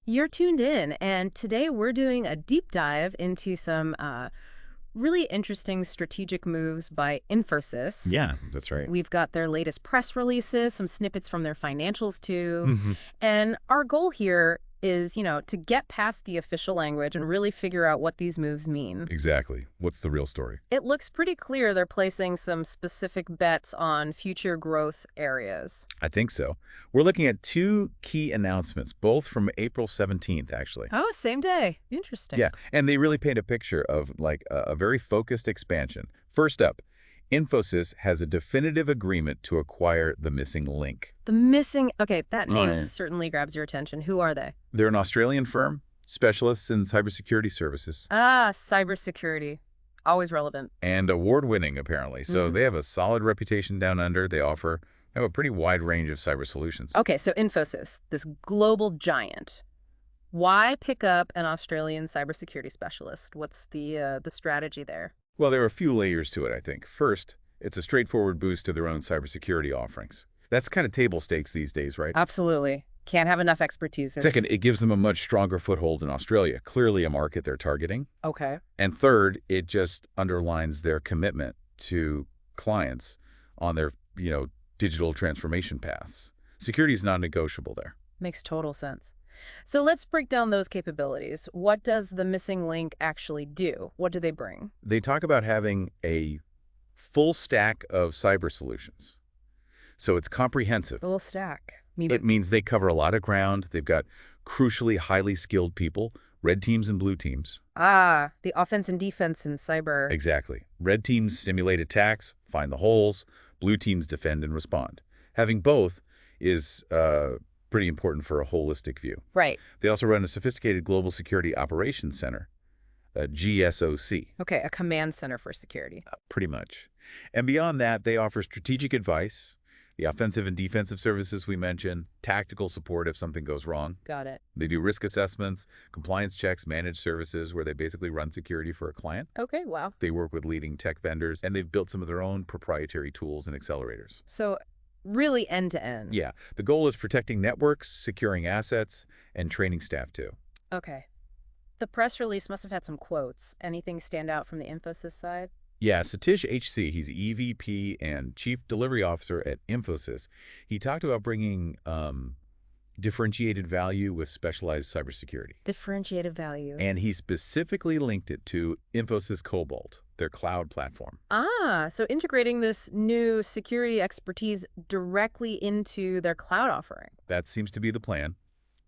You're tuned in, and today we're doing a deep dive into some really interesting strategic moves by Infosys. Yeah, that's right. We've got their latest press releases, some snippets from their financials too. hmm And our goal here is, to get past the official language and really figure out what these moves mean. Exactly. What's the real story? It looks pretty clear they're placing some specific bets on future growth areas. I think so. We're looking at two key announcements, both from April 17th, actually. Oh, same day. Interesting. Yeah, and they really paint a picture of like a very focused expansion. First up, Infosys has a definitive agreement to acquire the missing link. Okay, that name Right. certainly grabs your attention. Who are they? They're an Australian firm, specialists in cybersecurity services, Ah, cybersecurity. Always relevant. and award-winning, apparently. So Mhm. they have a solid reputation down under. They have a pretty wide range of cyber solutions. Okay, so Infosys, this global giant. Why pick up an Australian cybersecurity specialist? What's the strategy there? Well, there are a few layers to it, I think. First, it's a straightforward boost to their own cybersecurity offerings. That's kind of table stakes these days, right? Absolutely. Can't have enough expertise. Second, it gives them a much stronger foothold in Australia, clearly a market they're targeting. Okay. And third, it just underlines their commitment to clients on their, digital transformation paths. Security is non-negotiable there. Makes total sense. So let's break down those capabilities. What does the missing link actually do? What do they bring? They talk about having a full stack of cyber solutions. So it's comprehensive. Full stack. Mean It means they cover a lot of ground. They've got crucially highly skilled people, red teams and blue teams. the offense and defense in cyber. Exactly. Red teams simulate attacks, find the holes. Blue teams defend and respond. Having both is pretty important for a holistic view. Right. They also run a sophisticated Global Security Operations Center, a GSOC, Okay, a command center for security. pretty much. And beyond that, they offer strategic advice, the offensive and defensive services we mentioned, tactical support if something goes wrong. Got it. They do risk assessments, compliance checks, managed services where they basically run security for a client. Okay, wow. They work with leading tech vendors, and they've built some of their own proprietary tools and accelerators. So really end to end. Yeah, the goal is protecting networks, securing assets, and training staff too. Okay. The press release must have had some quotes. Anything stand out from the Infosys side? Yeah, Satish HC, he's EVP and Chief Delivery Officer at Infosys. He talked about bringing differentiated value with specialized cybersecurity. Differentiated value. And he specifically linked it to Infosys Cobalt, their cloud platform. So integrating this new security expertise directly into their cloud offering. That seems to be the plan.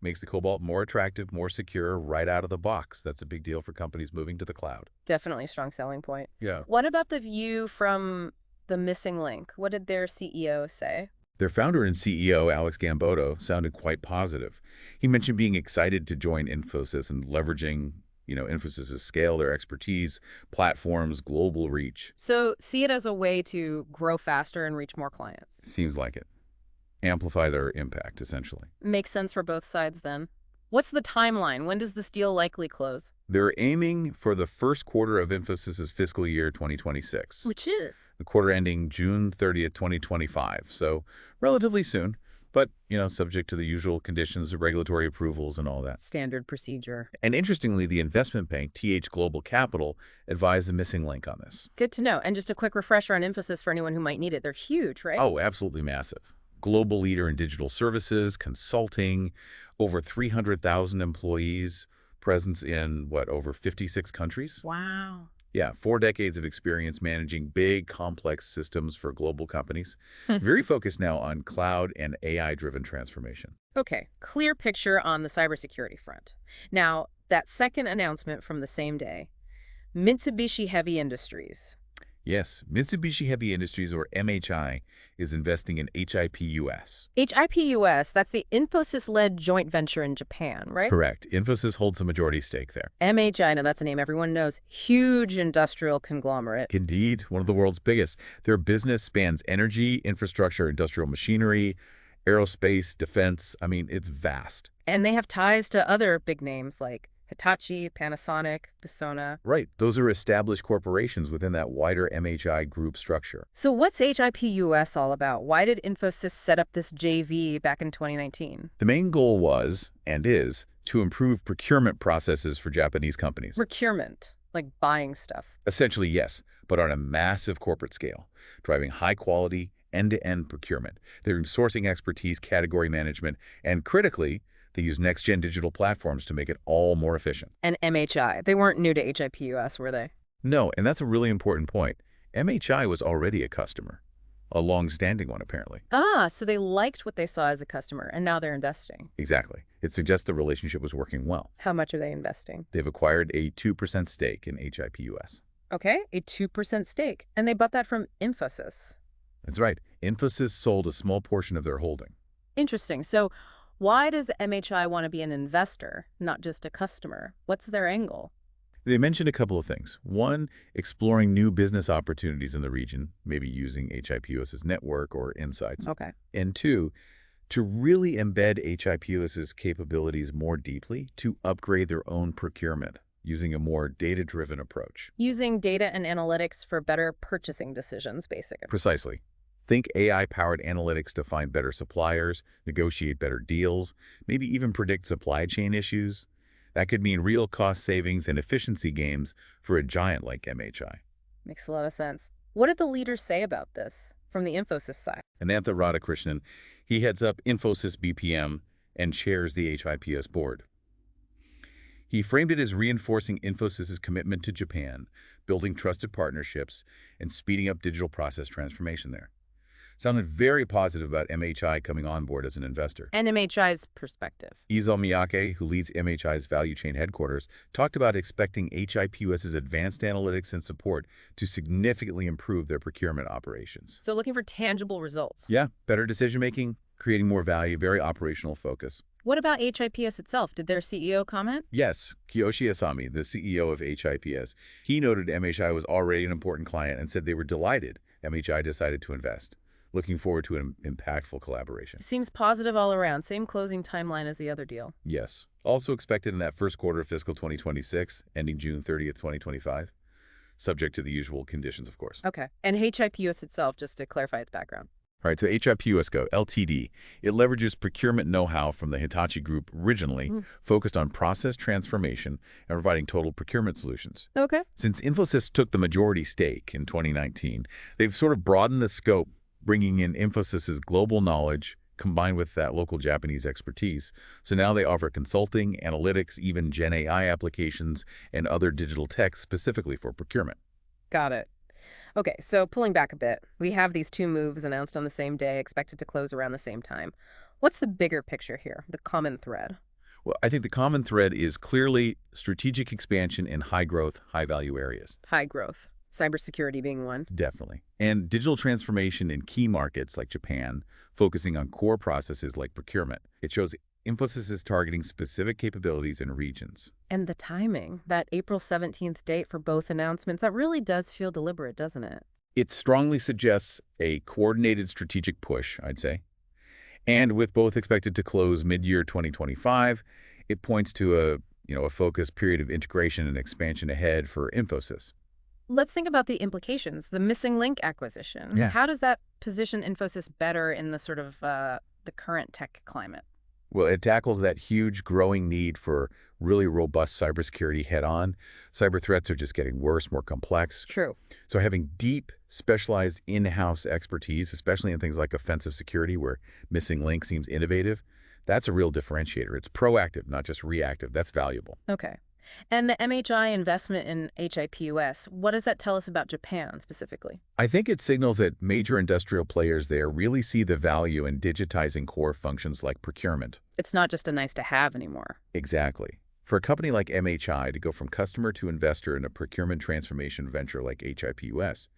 Makes the Cobalt more attractive, more secure right out of the box. That's a big deal for companies moving to the cloud. Definitely a strong selling point. Yeah. What about the view from the missing link? What did their CEO say? Their founder and CEO, Alex Gamboto, sounded quite positive. He mentioned being excited to join Infosys and leveraging, Infosys' scale, their expertise, platforms, global reach. So see it as a way to grow faster and reach more clients. Seems like it. Amplify their impact, essentially. Makes sense for both sides then. What's the timeline? When does this deal likely close? They're aiming for the first quarter of Infosys' fiscal year 2026. Which is? The quarter ending June 30th, 2025. So relatively soon, but, subject to the usual conditions of regulatory approvals and all that. Standard procedure. And interestingly, the investment bank, TH Global Capital, advised the missing link on this. Good to know. And just a quick refresher on Infosys for anyone who might need it. They're huge, right? Oh, absolutely massive. Global leader in digital services, consulting, over 300,000 employees, presence in, over 56 countries? Wow. Yeah, 4 decades of experience managing big, complex systems for global companies. Very focused now on cloud and AI-driven transformation. Okay, clear picture on the cybersecurity front. Now, that second announcement from the same day, Mitsubishi Heavy Industries. Yes, Mitsubishi Heavy Industries, or MHI, is investing in HIPUS. HIPUS, that's the Infosys-led joint venture in Japan, right? Correct. Infosys holds a majority stake there. MHI, now that's a name everyone knows. Huge industrial conglomerate. Indeed, one of the world's biggest. Their business spans energy, infrastructure, industrial machinery, aerospace, defense. I mean, it's vast. And they have ties to other big names like Hitachi, Panasonic, Persona. Right. Those are established corporations within that wider MHI group structure. So what's HIPUS all about? Why did Infosys set up this JV back in 2019? The main goal was, and is, to improve procurement processes for Japanese companies. Procurement, like buying stuff. Essentially, yes, but on a massive corporate scale, driving high-quality, end-to-end procurement. They're in sourcing expertise, category management, and critically, they use next-gen digital platforms to make it all more efficient. And MHI, they weren't new to HIPUS, were they? No, and that's a really important point. MHI was already a customer, a long-standing one, apparently. Ah, so they liked what they saw as a customer, and now they're investing. Exactly. It suggests the relationship was working well. How much are they investing? They've acquired a 2% stake in HIPUS. Okay, a 2% stake. And they bought that from Infosys. That's right. Infosys sold a small portion of their holding. Interesting. So why does MHI want to be an investor, not just a customer? What's their angle? They mentioned a couple of things. One, exploring new business opportunities in the region, maybe using HIPUS's network or insights. Okay. And two, to really embed HIPUS's capabilities more deeply to upgrade their own procurement using a more data-driven approach. Using data and analytics for better purchasing decisions, basically. Precisely. Think AI-powered analytics to find better suppliers, negotiate better deals, maybe even predict supply chain issues. That could mean real cost savings and efficiency gains for a giant like MHI. Makes a lot of sense. What did the leaders say about this from the Infosys side? Anantha Radhakrishnan, he heads up Infosys BPM and chairs the HIPS board. He framed it as reinforcing Infosys's commitment to Japan, building trusted partnerships, and speeding up digital process transformation there. Sounded very positive about MHI coming on board as an investor. And MHI's perspective. Izo Miyake, who leads MHI's value chain headquarters, talked about expecting HIPUS's advanced analytics and support to significantly improve their procurement operations. So looking for tangible results. Yeah, better decision-making, creating more value, very operational focus. What about HIPS itself? Did their CEO comment? Yes, Kiyoshi Asami, the CEO of HIPS, he noted MHI was already an important client and said they were delighted MHI decided to invest. Looking forward to an impactful collaboration. Seems positive all around. Same closing timeline as the other deal. Yes. Also expected in that first quarter of fiscal 2026, ending June 30th, 2025. Subject to the usual conditions, of course. Okay. And HIPUS itself, just to clarify its background. All right, so HIPUS Ltd. It leverages procurement know-how from the Hitachi Group originally, focused on process transformation and providing total procurement solutions. Okay. Since Infosys took the majority stake in 2019, they've sort of broadened the scope, bringing in Infosys's global knowledge combined with that local Japanese expertise. So now they offer consulting, analytics, even Gen AI applications, and other digital tech specifically for procurement. Got it. Okay, so pulling back a bit, we have these two moves announced on the same day, expected to close around the same time. What's the bigger picture here, the common thread? Well, I think the common thread is clearly strategic expansion in high-growth, high-value areas. High growth, cybersecurity being one. Definitely. And digital transformation in key markets like Japan, focusing on core processes like procurement. It shows Infosys is targeting specific capabilities and regions. And the timing, that April 17th date for both announcements, that really does feel deliberate, doesn't it? It strongly suggests a coordinated strategic push, I'd say. And with both expected to close mid-year 2025, it points to a focused period of integration and expansion ahead for Infosys. Let's think about the implications, the missing link acquisition. Yeah. How does that position Infosys better in the sort of the current tech climate? Well, it tackles that huge growing need for really robust cybersecurity head-on. Cyber threats are just getting worse, more complex. True. So having deep, specialized in-house expertise, especially in things like offensive security where missing link seems innovative, that's a real differentiator. It's proactive, not just reactive. That's valuable. Okay. And the MHI investment in HIPUS, what does that tell us about Japan specifically? I think it signals that major industrial players there really see the value in digitizing core functions like procurement. It's not just a nice to have anymore. Exactly. For a company like MHI to go from customer to investor in a procurement transformation venture like HIPUS,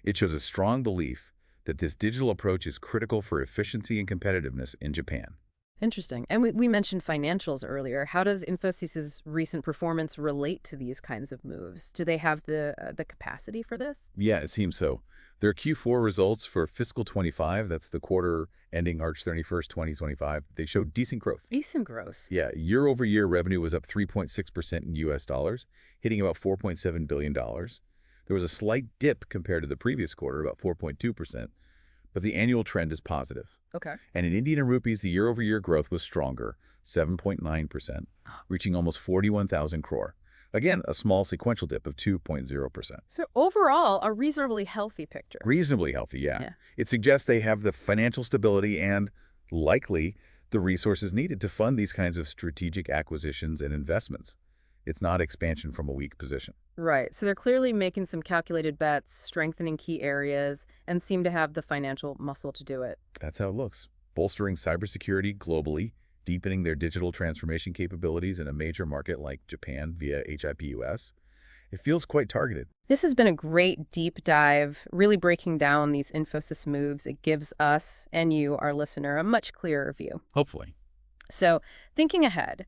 it shows a strong belief that this digital approach is critical for efficiency and competitiveness in Japan. Interesting. And we mentioned financials earlier. How does Infosys's recent performance relate to these kinds of moves? Do they have the capacity for this? Yeah, it seems so. Their Q4 results for fiscal 25, that's the quarter ending March 31st, 2025, they showed decent growth. Decent growth. Yeah, year-over-year revenue was up 3.6% in US dollars, hitting about $4.7 billion. There was a slight dip compared to the previous quarter, about 4.2%, but the annual trend is positive. Okay. And in Indian rupees, the year-over-year growth was stronger, 7.9%, reaching almost 41,000 crore. Again, a small sequential dip of 2.0%. So overall, a reasonably healthy picture. Reasonably healthy, yeah. Yeah. It suggests they have the financial stability and, likely, the resources needed to fund these kinds of strategic acquisitions and investments. It's not expansion from a weak position. Right. So they're clearly making some calculated bets, strengthening key areas, and seem to have the financial muscle to do it. That's how it looks. Bolstering cybersecurity globally, deepening their digital transformation capabilities in a major market like Japan via HIPUS. It feels quite targeted. This has been a great deep dive, really breaking down these Infosys moves. It gives us and you, our listener, a much clearer view. Hopefully. So, thinking ahead,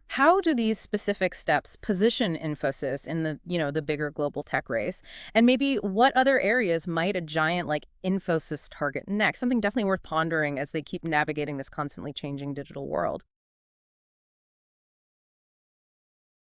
how do these specific steps position Infosys in the bigger global tech race? And maybe what other areas might a giant like Infosys target next? Something definitely worth pondering as they keep navigating this constantly changing digital world.